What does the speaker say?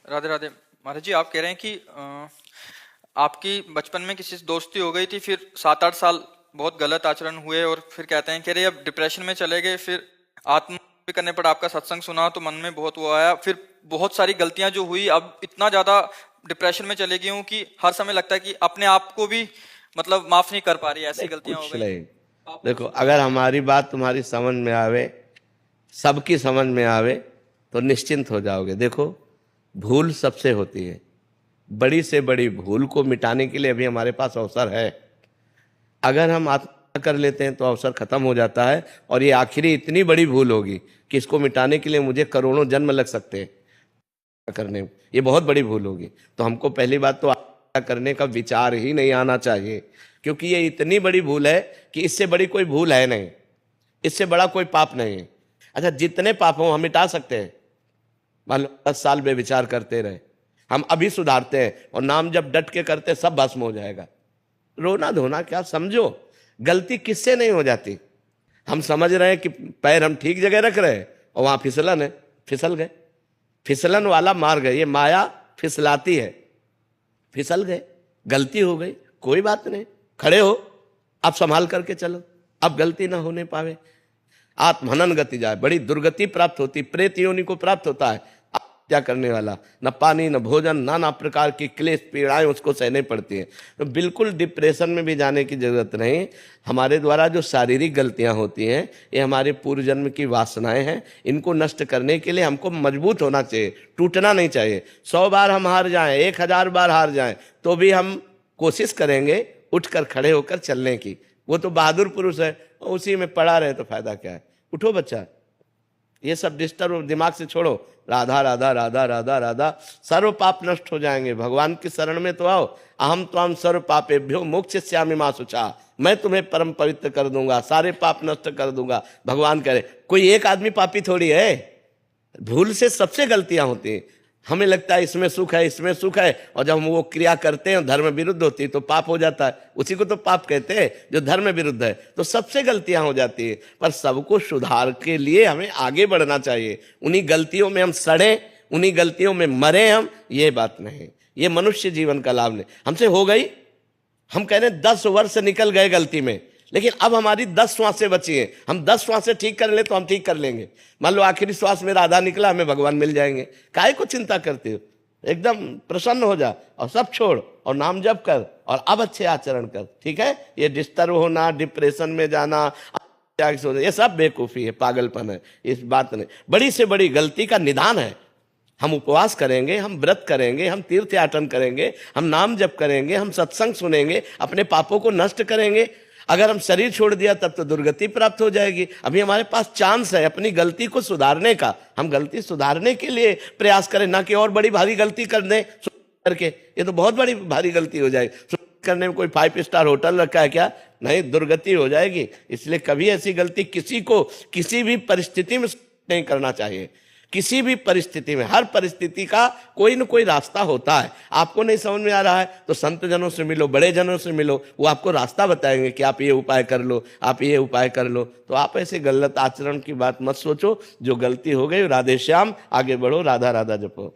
राधे राधे। महाराज जी, आप कह रहे हैं कि आपकी बचपन में किसी से दोस्ती हो गई थी, फिर 7-8 साल बहुत गलत आचरण हुए, और फिर कहते हैं कि अरे अब डिप्रेशन में चले गए, फिर आत्महत्या भी करने पर आपका सत्संग सुना तो मन में बहुत वो आया, फिर बहुत सारी गलतियां जो हुई, अब इतना ज्यादा डिप्रेशन में चले गई हूँ कि हर समय लगता है कि अपने आप को भी मतलब माफ नहीं कर पा रही, ऐसी गलतियां हो कुछ गई। नहीं। आप देखो, अगर हमारी बात तुम्हारी समझ में आवे, सबकी समझ में आवे, तो निश्चिंत हो जाओगे। देखो, भूल सबसे होती है। बड़ी से बड़ी भूल को मिटाने के लिए अभी हमारे पास अवसर है। अगर हम आत्महत्या कर लेते हैं तो अवसर खत्म हो जाता है, और ये आखिरी इतनी बड़ी भूल होगी कि इसको मिटाने के लिए मुझे करोड़ों जन्म लग सकते हैं करने में। ये बहुत बड़ी भूल होगी। तो हमको पहली बात तो आत्महत्या करने का विचार ही नहीं आना चाहिए, क्योंकि ये इतनी बड़ी भूल है कि इससे बड़ी कोई भूल है नहीं, इससे बड़ा कोई पाप नहीं है। अच्छा, जितने पाप हो हम मिटा सकते हैं। मान लो 10 साल बेविचार करते रहे, हम अभी सुधारते हैं और नाम जब डट के करते सब भस्म हो जाएगा। रोना धोना क्या, समझो गलती किससे नहीं हो जाती। हम समझ रहे हैं कि पैर हम ठीक जगह रख रहे हैं और वहां फिसलन है, फिसल गए। फिसलन वाला मार्ग है, ये माया फिसलाती है। फिसल गए, गलती हो गई, कोई बात नहीं, खड़े हो, अब संभाल करके चलो, अब गलती ना होने पावे। आत्महनन गति जाए, बड़ी दुर्गति प्राप्त होती, प्रेत योनि को प्राप्त होता है क्या करने वाला। न पानी न भोजन, नाना प्रकार की क्लेश पीड़ाएं उसको सहने पड़ती हैं। तो बिल्कुल डिप्रेशन में भी जाने की जरूरत नहीं। हमारे द्वारा जो शारीरिक गलतियां होती हैं, ये हमारे पूर्व जन्म की वासनाएं हैं। इनको नष्ट करने के लिए हमको मजबूत होना चाहिए, टूटना नहीं चाहिए। 100 बार हम हार जाएं, 1000 बार हार जाएं, तो भी हम कोशिश करेंगे उठकर खड़े होकर चलने की। वो तो बहादुर पुरुष है, उसी में पड़ा रहे तो फायदा क्या है। उठो बच्चा, ये सब डिस्टर्ब दिमाग से छोड़ो। राधा राधा राधा राधा राधा, सर्व पाप नष्ट हो जाएंगे। भगवान की शरण में तो आओ। अहम त्वाम सर्व पापेभ्यो मोक्षयिष्यामि मा शुचा, मैं तुम्हें परम पवित्र कर दूंगा, सारे पाप नष्ट कर दूंगा। भगवान कह रहे, कोई एक आदमी पापी थोड़ी है। भूल से सबसे गलतियां होती हैं। हमें लगता है इसमें सुख है, इसमें सुख है, और जब हम वो क्रिया करते हैं धर्म विरुद्ध होती है तो पाप हो जाता है। उसी को तो पाप कहते हैं जो धर्म विरुद्ध है। तो सबसे गलतियां हो जाती है, पर सबको सुधार के लिए हमें आगे बढ़ना चाहिए। उन्हीं गलतियों में हम सड़े, उन्हीं गलतियों में मरे हम, ये बात नहीं। ये मनुष्य जीवन का लाभ नहीं। हमसे हो गई, हम कह रहे हैं 10 वर्ष निकल गए गलती में, लेकिन अब हमारी 10 श्वासें बची हैं। हम 10 श्वासें ठीक कर ले तो हम ठीक कर लेंगे। मान लो आखिरी श्वास में राधा निकला, हमें भगवान मिल जाएंगे। काहे को चिंता करते हो, एकदम प्रसन्न हो जा और सब छोड़ और नाम जप कर और अब अच्छे आचरण कर। ठीक है, ये डिस्टर्ब होना, डिप्रेशन में जाना, ये सब बेवकूफी है, पागलपन है। इस बात नहीं, बड़ी से बड़ी गलती का निदान है। हम उपवास करेंगे, हम व्रत करेंगे, हम तीर्थ याटन करेंगे, हम नाम जप करेंगे, हम सत्संग सुनेंगे, अपने पापों को नष्ट करेंगे। अगर हम शरीर छोड़ दिया तब तो दुर्गति प्राप्त हो जाएगी। अभी हमारे पास चांस है अपनी गलती को सुधारने का। हम गलती सुधारने के लिए प्रयास करें, ना कि और बड़ी भारी गलती कर दें करके। ये तो बहुत बड़ी भारी गलती हो जाएगी। करने में कोई 5 स्टार होटल रखा है क्या? नहीं, दुर्गति हो जाएगी। इसलिए कभी ऐसी गलती किसी को किसी भी परिस्थिति में नहीं करना चाहिए। किसी भी परिस्थिति में, हर परिस्थिति का कोई न कोई रास्ता होता है। आपको नहीं समझ में आ रहा है तो संत जनों से मिलो, बड़े जनों से मिलो, वो आपको रास्ता बताएंगे कि आप ये उपाय कर लो, आप ये उपाय कर लो। तो आप ऐसे गलत आचरण की बात मत सोचो। जो गलती हो गई, राधे श्याम, आगे बढ़ो, राधा राधा जपो।